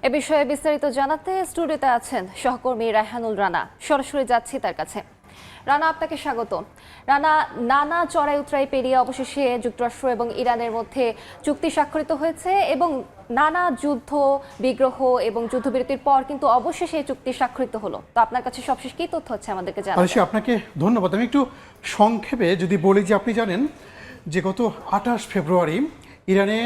এ বিষয়ে বিস্তারিত জানাতে স্টুডিওতে আছেন সহকর্মী রায়হানুল রানা। সরাসরি যাচ্ছি তার কাছে। রানা, আপনাকে স্বাগত। রানা, নানা চড়াই উতরাই পেরিয়ে অবশেষে যুক্তরাষ্ট্র এবং ইরানের মধ্যে চুক্তি স্বাক্ষরিত হয়েছে এবং নানা যুদ্ধ বিগ্রহ এবং যুদ্ধবিরতির পর কিন্তু অবশেষে এই চুক্তি স্বাক্ষরিত হলো। তো আপনার কাছে সবশেষ কি তথ্য হচ্ছে আমাদেরকে জানাবেন? আপনাকে ধন্যবাদ। আমি একটু সংক্ষেপে যদি বলি যে আপনি জানেন যে গত 28 ফেব্রুয়ারি ইরানে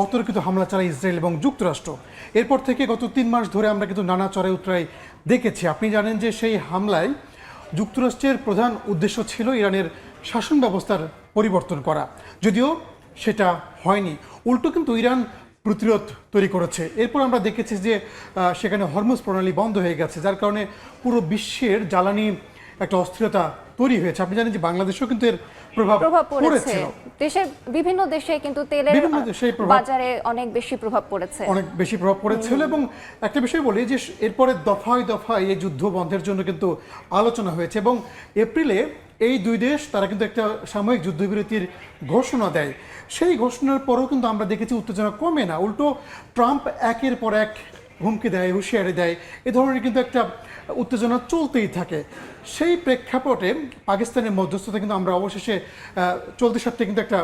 অতর্কিত হামলা চালায় ইসরায়েল এবং যুক্তরাষ্ট্র। এরপর থেকে গত 3 মাস ধরে আমরা কিন্তু নানা চড়াই উতরাই দেখেছি। আপনি জানেন যে সেই হামলায় যুক্তরাষ্ট্রের প্রধান উদ্দেশ্য ছিল ইরানের শাসন ব্যবস্থার পরিবর্তন করা, যদিও সেটা হয়নি। উল্টো কিন্তু ইরান প্রতিরোধ তৈরি করেছে। এরপর আমরা দেখেছি যে সেখানে হরমুজ প্রণালী বন্ধ হয়ে গেছে, যার কারণে পুরো বিশ্বের জ্বালানি একটা অস্থিরতা তৈরি হয়েছে। আপনি জানেন যে বাংলাদেশেও কিন্তু এর প্রভাব পড়েছে। দেশের বিভিন্ন দেশে কিন্তু তেলের বাজারে অনেক বেশি প্রভাব পড়েছে। এবং একটা বিষয় বলি যে এরপরে দফায় দফায় এই যুদ্ধ বন্ধের জন্য কিন্তু আলোচনা হয়েছে এবং এপ্রিলে এই দুই দেশ তারা কিন্তু একটা সাময়িক যুদ্ধবিরতির ঘোষণা দেয়। সেই ঘোষণার পরেও কিন্তু আমরা দেখেছি উত্তেজনা কমে না, উল্টো ট্রাম্প একের পর এক হুমকি দেয়, হুঁশিয়ারি দেয়, এ ধরনের কিন্তু একটা উত্তেজনা চলতেই থাকে। সেই প্রেক্ষাপটে পাকিস্তানের মধ্যস্থতা কিন্তু আমরা অবশেষে চলতি সপ্তাহে কিন্তু একটা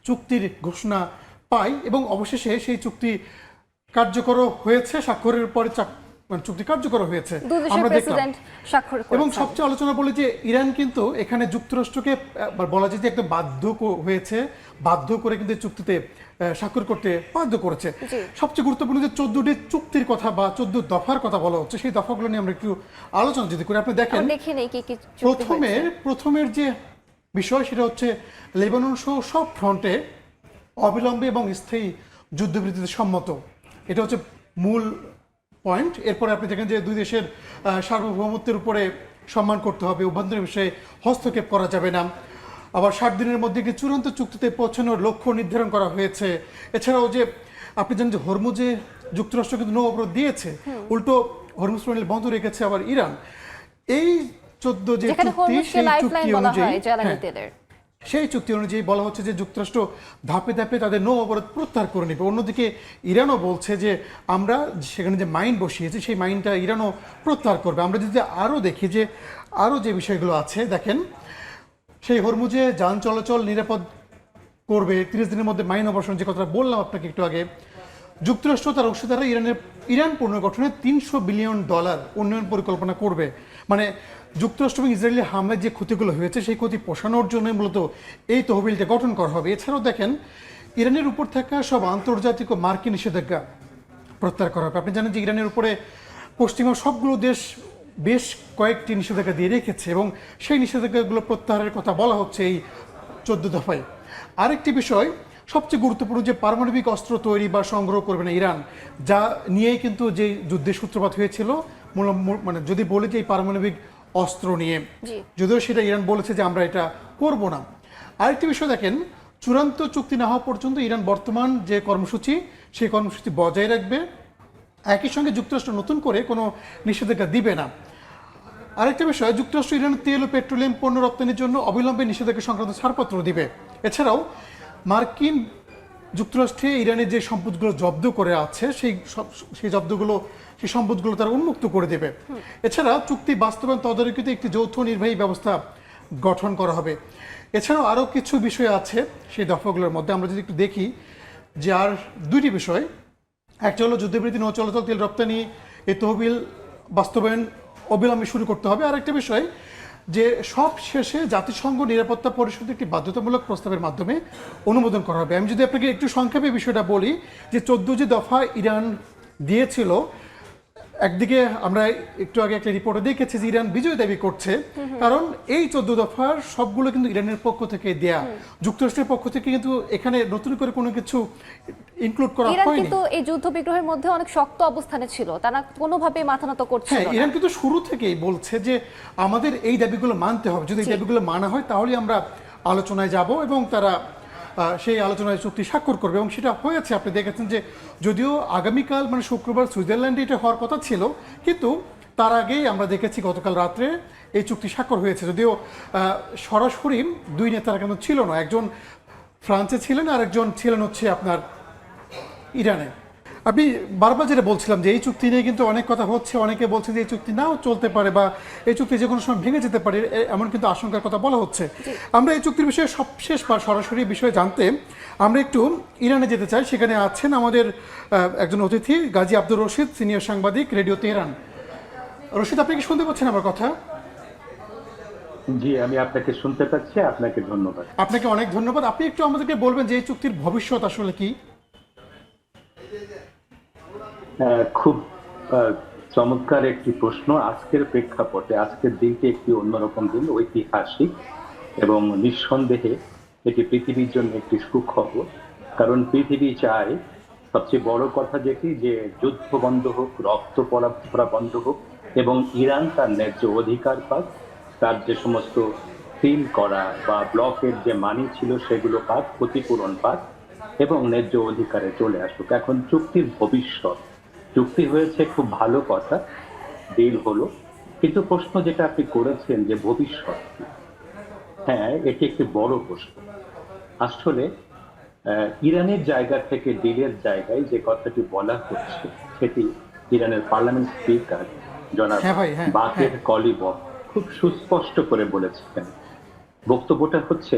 চুক্তির ঘোষণা পাই এবং অবশেষে সেই চুক্তি কার্যকর হয়েছে। স্বাক্ষরের পরে চুক্তি কার্যকর হয়েছে আমরা দেখলাম। এবং সবচেয়ে আলোচনা বলি যে ইরান কিন্তু এখানে যুক্তরাষ্ট্রকে বলা যায় যে একটা বাধ্য করে কিন্তু চুক্তিতে স্বাক্ষর করতে বাধ্য করেছে। সবচেয়ে গুরুত্বপূর্ণ যে 14টি চুক্তির কথা বা 14 দফার কথা বলা হচ্ছে, সেই দফাগুলো নিয়ে আমরা একটু আলোচনা যদি করি। আপনি দেখেন প্রথমের যে বিষয় সেটা হচ্ছে লেবানন সহ সব ফ্রন্টে অবিলম্বে এবং স্থায়ী যুদ্ধবিরতিতে সম্মত। এটা হচ্ছে মূল পয়েন্ট। এরপরে আপনি দেখেন যে দুই দেশের সার্বভৌমত্বের উপরে সম্মান করতে হবে, অভ্যন্তরীণ বিষয়ে হস্তক্ষেপ করা যাবে না। আবার 60 দিনের মধ্যে একটি চূড়ান্ত চুক্তিতে পৌঁছানোর লক্ষ্য নির্ধারণ করা হয়েছে। এছাড়াও যে আপনি জানেন যে হরমুজে যুক্তরাষ্ট্র কিন্তু নৌ অবরোধ দিয়েছে, উল্টো হরমুজ প্রণালী বন্ধ রেখেছে আবার ইরান। এই 14 যে চুক্তি সেই চুক্তি অনুযায়ী বলা হচ্ছে যে যুক্তরাষ্ট্র ধাপে ধাপে তাদের নৌ অবরোধ প্রত্যাহার করে নেবে। অন্যদিকে ইরানও বলছে যে আমরা সেখানে যে মাইন বসিয়েছি সেই মাইনটা ইরানও প্রত্যাহার করবে। আমরা যদি আরও দেখি যে আরও যে বিষয়গুলো আছে, দেখেন সেই হরমুজে যান চলাচল নিরাপদ করবে, 30 দিনের মধ্যে মাইন অবসান, যে কথাটা বললাম আপনাকে একটু আগে। যুক্তরাষ্ট্র তার অংশীদাররা ইরান পুনর্গঠনে $300 বিলিয়ন উন্নয়ন পরিকল্পনা করবে। মানে যুক্তরাষ্ট্র এবং ইসরায়েলের হামলায় যে ক্ষতিগুলো হয়েছে সেই ক্ষতি পোষানোর জন্য মূলত এই তহবিলটা গঠন করা হবে। এছাড়াও দেখেন ইরানের উপর থাকা সব আন্তর্জাতিক ও মার্কিন নিষেধাজ্ঞা প্রত্যাহার করা হবে। আপনি জানেন যে ইরানের উপরে পশ্চিমা সবগুলো দেশ বেশ কয়েকটি নিষেধাজ্ঞা দিয়ে রেখেছে এবং সেই নিষেধাজ্ঞাগুলো প্রত্যাহারের কথা বলা হচ্ছে এই 14 দফায়। আরেকটি বিষয় সবচেয়ে গুরুত্বপূর্ণ, যে পারমাণবিক অস্ত্র তৈরি বা সংগ্রহ করবে না ইরান, যা নিয়েই কিন্তু যে যুদ্ধের সূত্রপাত হয়েছিল। মানে যদি বলি যে এই পারমাণবিক অস্ত্র নিয়ে, যদিও সেটা ইরান বলেছে যে আমরা এটা করব না। আরেকটি বিষয় দেখেন, চূড়ান্ত চুক্তি না হওয়া পর্যন্ত ইরান বর্তমান যে কর্মসূচি সেই কর্মসূচি বজায় রাখবে। একই সঙ্গে যুক্তরাষ্ট্র নতুন করে কোনো নিষেধাজ্ঞা দিবে না। আরেকটা বিষয়, যুক্তরাষ্ট্র ইরানের তেল ও পেট্রোলিয়াম পণ্য রপ্তানির জন্য অবিলম্বে নিষেধাজ্ঞা সংক্রান্ত ছাড়পত্র দিবে। এছাড়াও মার্কিন যুক্তরাষ্ট্রে ইরানের যে সম্পদগুলো জব্দ করে আছে সেই সম্পদগুলো তারা উন্মুক্ত করে দেবে। এছাড়া চুক্তি বাস্তবায়ন তদারকিতে একটি যৌথ নির্বাহী ব্যবস্থা গঠন করা হবে। এছাড়াও আরও কিছু বিষয় আছে সেই দফাগুলোর মধ্যে। আমরা যদি একটু দেখি যে আর দুইটি বিষয়, একটা হলো যুদ্ধবিরতি, নৌ চলাচল, তেল রপ্তানি, এই তহবিল বাস্তবায়ন অবিলম্বে শুরু করতে হবে। আর একটা বিষয় যে সব শেষে জাতিসংঘ নিরাপত্তা পরিষদের একটি বাধ্যতামূলক প্রস্তাবের মাধ্যমে অনুমোদন করা হবে। আমি যদি আপনাকে একটু সংক্ষেপে বিষয়টা বলি যে 14 যে দফা ইরান দিয়েছিল, একদিকে আমরা একটু আগে একটা রিপোর্টে দেখেছি যে ইরান বিজয় দাবি করছে, কারণ এই 14 দফার সবগুলো কিন্তু ইরানের পক্ষ থেকে দেয়া, যুক্তরাষ্ট্রের পক্ষ থেকে কিন্তু এখানে নতুন করে কোনো কিছু ইনক্লুড করা হয়নি। ইরান কিন্তু এই যুদ্ধ বিগ্রহের মধ্যে অনেক শক্ত অবস্থানে ছিল, তারা কোনোভাবে মাথা নত করছিল না। ইরান কিন্তু শুরু থেকেই বলছে যে আমাদের এই দাবিগুলো মানতে হবে, যদি এই দাবিগুলো মানা হয় তাহলে আমরা আলোচনায় যাব এবং তারা সেই আলোচনায় চুক্তি স্বাক্ষর করবে এবং সেটা হয়েছে। আপনি দেখেছেন যে যদিও আগামীকাল মানে শুক্রবার সুইজারল্যান্ডে এটা হওয়ার কথা ছিল, কিন্তু তার আগেই আমরা দেখেছি গতকাল রাত্রে এই চুক্তি স্বাক্ষর হয়েছে। যদিও সরাসরি দুই নেতারা কিন্তু ছিল না, একজন ফ্রান্সে ছিলেন আর একজন ছিলেন হচ্ছে আপনার ইরানে। আপনি বারবার যেটা বলছিলাম যে এই চুক্তি নিয়ে কিন্তু অনেক কথা হচ্ছে, অনেকে বলছে যে এই চুক্তি নাও চলতে পারে বা এই চুক্তি যে কোনো সময় ভেঙে যেতে পারে, এমন কিন্তু আশঙ্কার কথা বলা হচ্ছে। আমরা এই চুক্তির বিষয়ে সবশেষ বা সরাসরি বিষয়ে জানতে আমরা একটু ইরানে যেতে চাই। সেখানে আছেন আমাদের একজন অতিথি গাজী আব্দুর রশিদ, সিনিয়র সাংবাদিক, রেডিও তেহরান। রশিদ, আপনি কি শুনতে পাচ্ছেন আমার কথা? জি, আমি আপনাকে শুনতে পাচ্ছি। আপনাকে ধন্যবাদ। আপনাকে অনেক ধন্যবাদ। আপনি একটু আমাদেরকে বলবেন যে এই চুক্তির ভবিষ্যৎ আসলে কি? খুব চমৎকার একটি প্রশ্ন। আজকের প্রেক্ষাপটে আজকের দিনটি একটি অন্যরকম দিন, ঐতিহাসিক, এবং নিঃসন্দেহে এটি পৃথিবীর জন্য একটি সুখবর। কারণ পৃথিবী চায়, সবচেয়ে বড় কথা যেটি, যে যুদ্ধ বন্ধ হোক, রক্ত পড়া বন্ধ হোক, এবং ইরান তার ন্যায্য অধিকার পাক, তার যে সমস্ত সিল করা বা ব্লকের যে মানি ছিল সেগুলো পাক, ক্ষতিপূরণ পাক, এবং ন্যায্য অধিকারে চলে আসুক। এখন চুক্তির ভবিষ্যৎ, চুক্তি হয়েছে, খুব ভালো কথা, ডিল হলো, কিন্তু প্রশ্ন যেটা আপনি করেছেন যে ভবিষ্যৎ কি? হ্যাঁ, এটি একটি বড় প্রশ্ন। আসলে ইরানের জায়গা থেকে ডিলের জায়গায় যে কথাটি বলা হচ্ছে সেটি ইরানের পার্লামেন্ট স্পিকার জনাব হ্যাঁ ভাই, হ্যাঁ, বাকের কলিবফ খুব সুস্পষ্ট করে বলেছেন। বক্তব্যটা হচ্ছে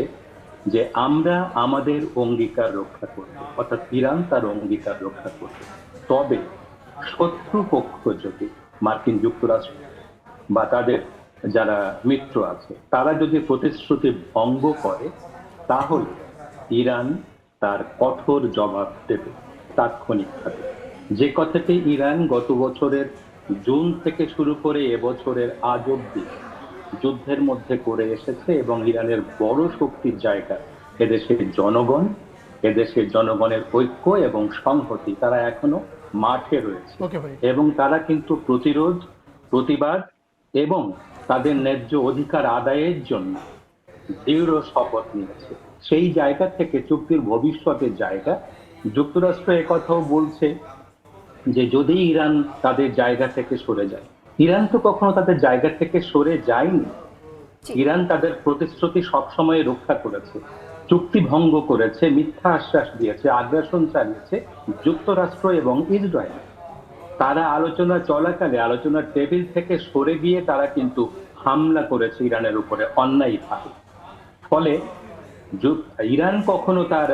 যে আমরা আমাদের অঙ্গীকার রক্ষা করব, অর্থাৎ ইরান তার অঙ্গীকার রক্ষা করবে, তবে শত্রুপক্ষ যদি মার্কিন যুক্তরাষ্ট্র বা তাদের যারা মিত্র আছে তারা যদি প্রতিশ্রুতি ভঙ্গ করে, তাহলে ইরান তার কঠোর জবাব দেবে তাৎক্ষণিকভাবে। যে কথাটি ইরান গত বছরের জুন থেকে শুরু করে এবছরের আজ অব্দি যুদ্ধের মধ্যে করে এসেছে, এবং ইরানের বড় শক্তির জায়গা এদেশের জনগণ, এদেশের জনগণের ঐক্য এবং সংহতি, তারা এখনো মাঠে রয়েছে, ওকে ভাই। এবং তারা কিন্তু প্রতিরোধ, প্রতিবাদ এবং তাদের ন্যায্য অধিকার আদায়ের জন্য দৃঢ় শপথ নিয়েছে। সেই জায়গা থেকে চুক্তির ভবিষ্যতের জায়গা, যুক্তরাষ্ট্র একথাও বলছে যে যদি ইরান তাদের জায়গা থেকে সরে যায়, ইরান তো কখনো তাদের জায়গা থেকে সরে যায়নি। ইরান তাদের প্রতিশ্রুতি সবসময় রক্ষা করেছে, চুক্তি ভঙ্গ করেছে, মিথ্যা আশ্বাস দিয়েছে, আগ্রাসন চালিয়েছে যুক্তরাষ্ট্র এবং ইসরায়েল। তারা আলোচনা চলাকালে আলোচনার টেবিল থেকে সরে গিয়ে তারা কিন্তু হামলা করেছে ইরানের উপরে অন্যায়ভাবে। ফলে ইরান কখনো তার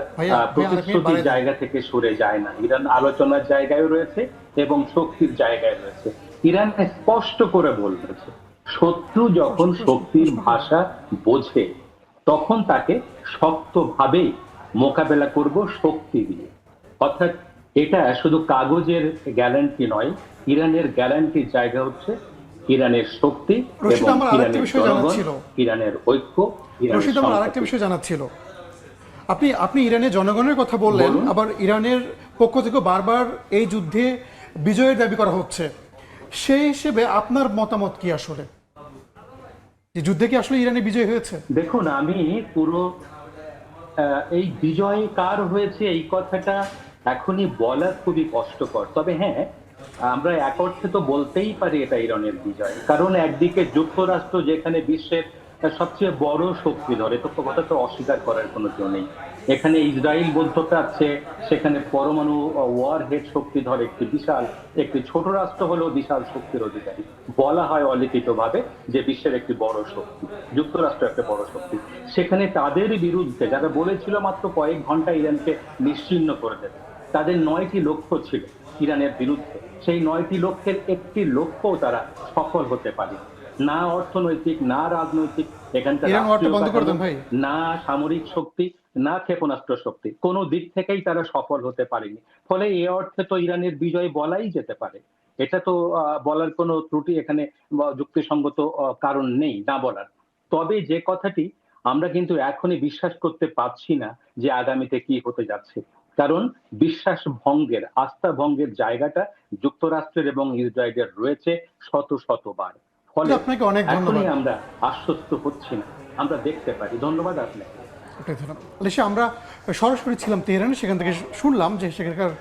প্রতিশ্রুতির জায়গা থেকে সরে যায় না। ইরান আলোচনার জায়গায় রয়েছে এবং শক্তির জায়গায় রয়েছে। ইরান স্পষ্ট করে বলেছে, শত্রু যখন শক্তির ভাষা বোঝে তখন তাকে শক্তভাবেই মোকাবেলা করব শক্তি দিয়ে। অর্থাৎ এটা শুধু কাগজের গ্যারান্টি নয়, ইরানের গ্যারান্টির জায়গা হচ্ছে ইরানের শক্তি এবং ইরানের জনগণ, ইরানের ঐক্য। রশিদ, আমার আরেকটা বিষয় জানার ছিল। আপনি ইরানের জনগণের কথা বললেন, আবার ইরানের পক্ষ থেকে বারবার এই যুদ্ধে বিজয়ের দাবি করা হচ্ছে। সেই হিসেবে আপনার মতামত কি আসলে? এই যুদ্ধে কি আসলে ইরানের বিজয় হয়েছে? দেখুন, আমি পুরো এই বিজয় কার হয়েছে এই কথাটা এখনই বলা খুবই কষ্টকর। তবে হ্যাঁ, আমরা এক অর্থে তো বলতেই পারি এটা ইরানের বিজয়। কারণ একদিকে যুক্তরাষ্ট্র যেখানে বিশ্বের সবচেয়ে বড় শক্তি ধরে, তো কথা তো অস্বীকার করার কোনো কেউ নেই। এখানে ইসরায়েল বলতে আছে, সেখানে পরমাণু ওয়ার হেড শক্তি ধরে একটি ছোট রাষ্ট্র হলেও বিশাল শক্তির অধিকারী। বলা হয় অলিখিতভাবে যে বিশ্বের একটি বড় শক্তি, যুক্তরাষ্ট্র একটা বড় শক্তি। সেখানে তাদের বিরুদ্ধে যারা বলেছিল মাত্র কয়েক ঘন্টা ইরানকে নিশ্চিহ্ন করে দেবে, তাদের 9টি লক্ষ্য ছিল ইরানের বিরুদ্ধে। সেই 9টি লক্ষ্যের একটি লক্ষ্যও তারা সফল হতে পারে না। অর্থনৈতিক, না রাজনৈতিক, এখানকার না সামরিক শক্তি, না ক্ষেপণাস্ত্র শক্তি, কোনো দিক থেকেই তারা সফল হতে পারেনি। ফলে এ অর্থে তো ইরানের বিজয় বলাই যেতে পারে। এটা তো বলার কোনো ত্রুটি এখানে যুক্তিসঙ্গত কারণ নেই না বলার। তবে যে কথাটি আমরা কিন্তু এখনই বিশ্বাস করতে পারছি না যে আগামীতে কি হতে যাচ্ছে, কারণ বিশ্বাস ভঙ্গের, আস্থা ভঙ্গের জায়গাটা যুক্তরাষ্ট্রের এবং ইসরায়েলের রয়েছে শতবার। ফলে আপনাকে অনেক ধন্যবাদ। আমরা আশ্বস্ত হচ্ছি না, আমরা দেখতে পারি। ধন্যবাদ আপনাকে। আলিশা, আমরা সরাসরি ছিলাম তেহরানে, সেখান থেকে শুনলাম যে সেখানকার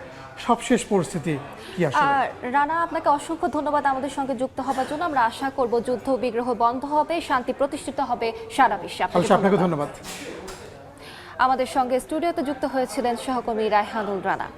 সবশেষ পরিস্থিতি কি আসলে। রানা, আপনাকে অসংখ্য ধন্যবাদ আমাদের সঙ্গে যুক্ত হবার জন্য। আমরা আশা করব যুদ্ধ বিগ্রহ বন্ধ হবে, শান্তি প্রতিষ্ঠিত হবে সারা বিশ্বে। আপনাকে ধন্যবাদ। আমাদের সঙ্গে স্টুডিওতে যুক্ত হয়েছিলেন সহকর্মী রায়হানুল রানা।